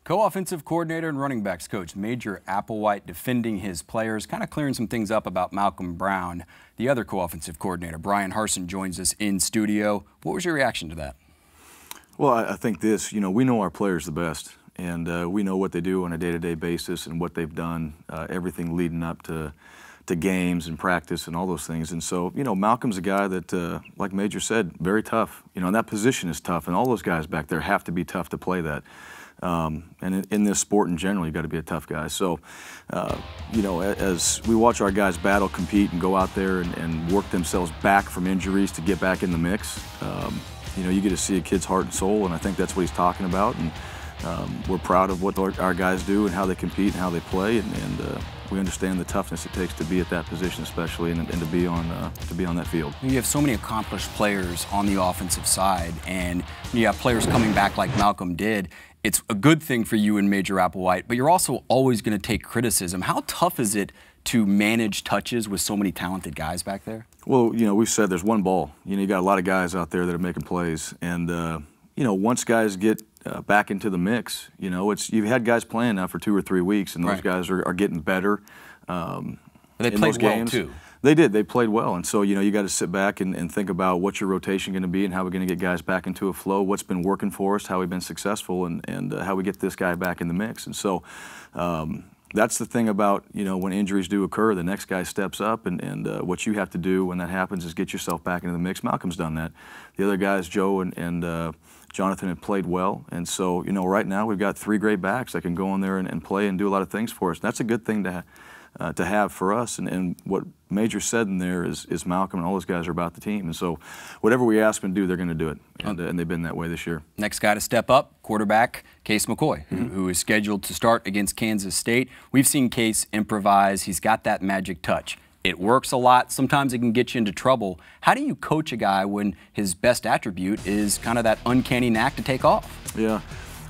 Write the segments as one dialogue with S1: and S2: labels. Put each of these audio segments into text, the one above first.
S1: Co-offensive coordinator and running backs coach Major Applewhite defending his players, kind of clearing some things up about Malcolm Brown. The other co-offensive coordinator, Bryan Harsin, joins us in studio. What was your reaction to that?
S2: Well, I think this, we know our players the best, and we know what they do on a day-to-day basis and what they've done, everything leading up to games and practice and all those things. And so, Malcolm's a guy that, like Major said, very tough. And that position is tough, and all those guys back there have to be tough to play that. And in this sport in general, you've got to be a tough guy. So, as we watch our guys battle, compete, and go out there and work themselves back from injuries to get back in the mix, you get to see a kid's heart and soul, and I think that's what he's talking about. And we're proud of what our guys do and how they compete and how they play, and we understand the toughness it takes to be at that position, especially, and to be on that field.
S1: You have so many accomplished players on the offensive side, and you have players coming back like Malcolm did. It's a good thing for you and Major Applewhite, but you're also always going to take criticism. How tough is it to manage touches with so many talented guys back there?
S2: Well, we've said there's one ball. You got a lot of guys out there that are making plays, and once guys get back into the mix, you've had guys playing now for 2 or 3 weeks, and those guys are getting better.
S1: They played well too.
S2: They did. They played well, and so you got to sit back and think about what's your rotation going to be and how we're going to get guys back into a flow. What's been working for us, how we've been successful, and how we get this guy back in the mix. And so that's the thing about when injuries do occur, the next guy steps up, and what you have to do when that happens is get yourself back into the mix. Malcolm's done that. The other guys, Joe and Jonathan, have played well, and so right now we've got 3 great backs that can go in there and play and do a lot of things for us. That's a good thing to have for us, and what Major said in there is Malcolm and all those guys are about the team, and so whatever we ask them to do, they're going to do it, and they've been that way this year.
S1: Next guy to step up, quarterback Case McCoy, who is scheduled to start against Kansas State. We've seen Case improvise. He's got that magic touch. It works a lot. Sometimes it can get you into trouble. How do you coach a guy when his best attribute is kind of that uncanny knack to take off?
S2: Yeah,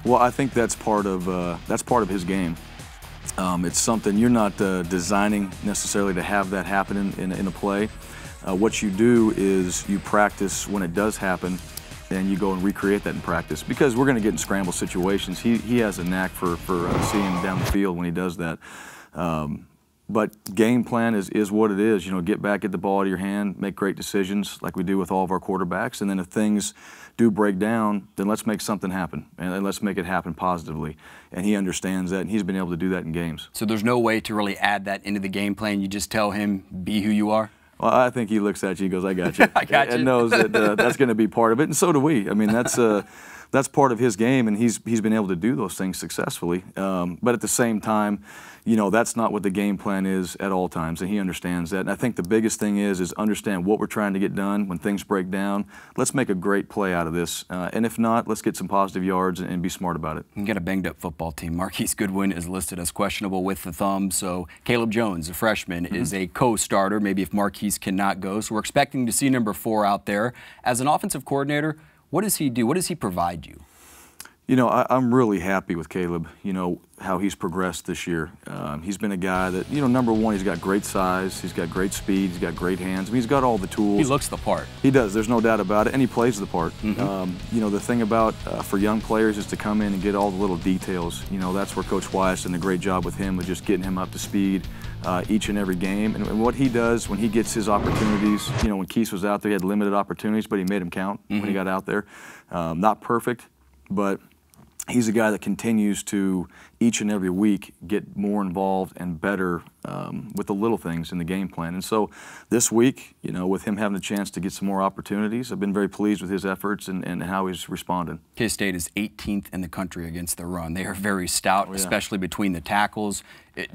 S2: well, I think that's part of his game. It's something you're not designing necessarily to have that happen in a play. What you do is you practice when it does happen, and you go and recreate that in practice, because we're going to get in scramble situations. He has a knack for seeing down the field when he does that. But game plan is what it is. Get back, get the ball out of your hand, make great decisions like we do with all of our quarterbacks, and then if things do break down, then let's make something happen, and let's make it happen positively. And he understands that, and he's been able to do that in games.
S1: So there's no way to really add that into the game plan? You just tell him, be who you are?
S2: Well, I think he looks at you and goes, I got you.
S1: I got you.
S2: And knows that that's going to be part of it, and so do we. I mean, that's part of his game, and he's been able to do those things successfully. But at the same time, that's not what the game plan is at all times, and he understands that. And I think the biggest thing is understand what we're trying to get done. When things break down, let's make a great play out of this. And if not, let's get some positive yards and be smart about it.
S1: You got a banged-up football team. Marquise Goodwin is listed as questionable with the thumb, so Caleb Jones, a freshman, is a co-starter, maybe if Marquise cannot go. So we're expecting to see number 4 out there. As an offensive coordinator, what does he do? What does he provide you?
S2: I'm really happy with Caleb, how he's progressed this year. He's been a guy that, number one, he's got great size, he's got great speed, he's got great hands. I mean, he's got all the tools.
S1: He looks the part.
S2: He does, there's no doubt about it, and he plays the part. The thing about for young players is to come in and get all the little details. That's where Coach Wyatt's done a great job with him, with just getting him up to speed each and every game. And what he does when he gets his opportunities, when Keese was out there, he had limited opportunities, but he made them count when he got out there. Not perfect, but he's a guy that continues to, each and every week, get more involved and better with the little things in the game plan. And so this week, with him having a chance to get some more opportunities, I've been very pleased with his efforts and how he's responded.
S1: K-State is 18th in the country against the run. They are very stout, especially between the tackles.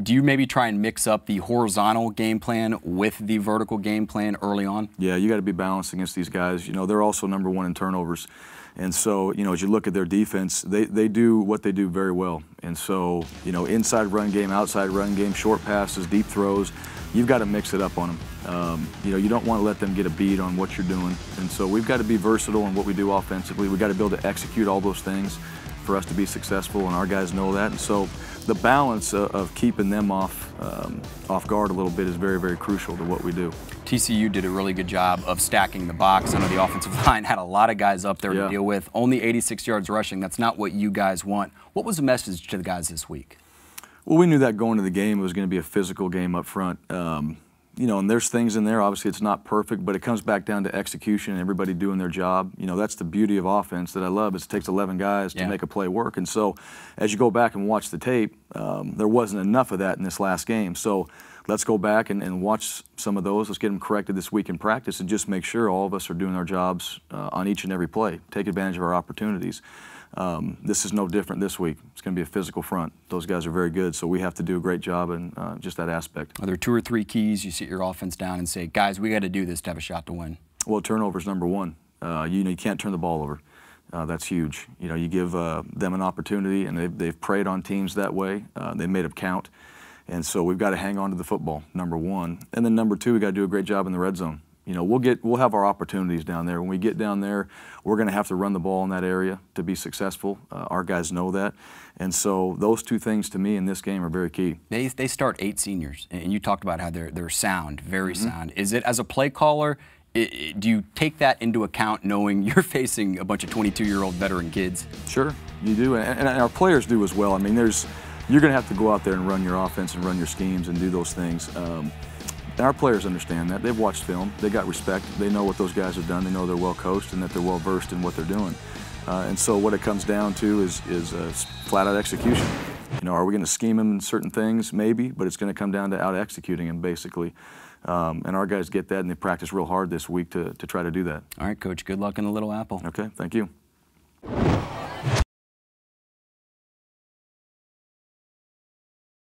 S1: Do you maybe try and mix up the horizontal game plan with the vertical game plan early on? Yeah,
S2: you got to be balanced against these guys. They're also number 1 in turnovers. And so, as you look at their defense, they do what they do very well. And so, inside run game, outside run game, short passes, deep throws, you've got to mix it up on them. You don't want to let them get a beat on what you're doing. And so we've got to be versatile in what we do offensively. We've got to be able to execute all those things for us to be successful, and our guys know that. And so the balance of keeping them off guard a little bit is very, very crucial to what we do.
S1: TCU did a really good job of stacking the box. I know the offensive line had a lot of guys up there to deal with. Only 86 yards rushing. That's not what you guys want. What was the message to the guys this week?
S2: Well, we knew that going to the game, it was going to be a physical game up front. You know, and there's things in there. Obviously, it's not perfect, but it comes back down to execution and everybody doing their job. You know, that's the beauty of offense that I love. Is it takes 11 guys to make a play work. And so, as you go back and watch the tape, there wasn't enough of that in this last game. So, let's go back and watch some of those. Let's get them corrected this week in practice and just make sure all of us are doing our jobs on each and every play. Take advantage of our opportunities. This is no different this week. It's going to be a physical front. Those guys are very good, so we have to do a great job in just that aspect.
S1: Are there 2 or 3 keys you sit your offense down and say, guys, we got to do this to have a shot to win?
S2: Well, turnover is number one. You know, you can't turn the ball over. That's huge. You know, you give them an opportunity, and they've preyed on teams that way. They made them count, and so we've got to hang on to the football, number one. And then number two, we got to do a great job in the red zone. You know, we'll have our opportunities down there. When we get down there, we're going to have to run the ball in that area to be successful. Our guys know that. And so those 2 things to me in this game are very key.
S1: They start 8 seniors, and you talked about how they're sound, very sound. Is it, as a play caller, do you take that into account knowing you're facing a bunch of 22-year-old veteran kids?
S2: Sure, you do. And our players do as well. I mean, you're going to have to go out there and run your offense and run your schemes and do those things. And our players understand that. They've watched film. They got respect. They know what those guys have done. They know they're well coached and that they're well versed in what they're doing. And so what it comes down to is flat-out execution. You know, are we going to scheme them in certain things? Maybe, but it's going to come down to out-executing them, basically. And our guys get that, and they practice real hard this week to try to do that.
S1: All right, Coach. Good luck in the Little Apple.
S2: Okay, thank you.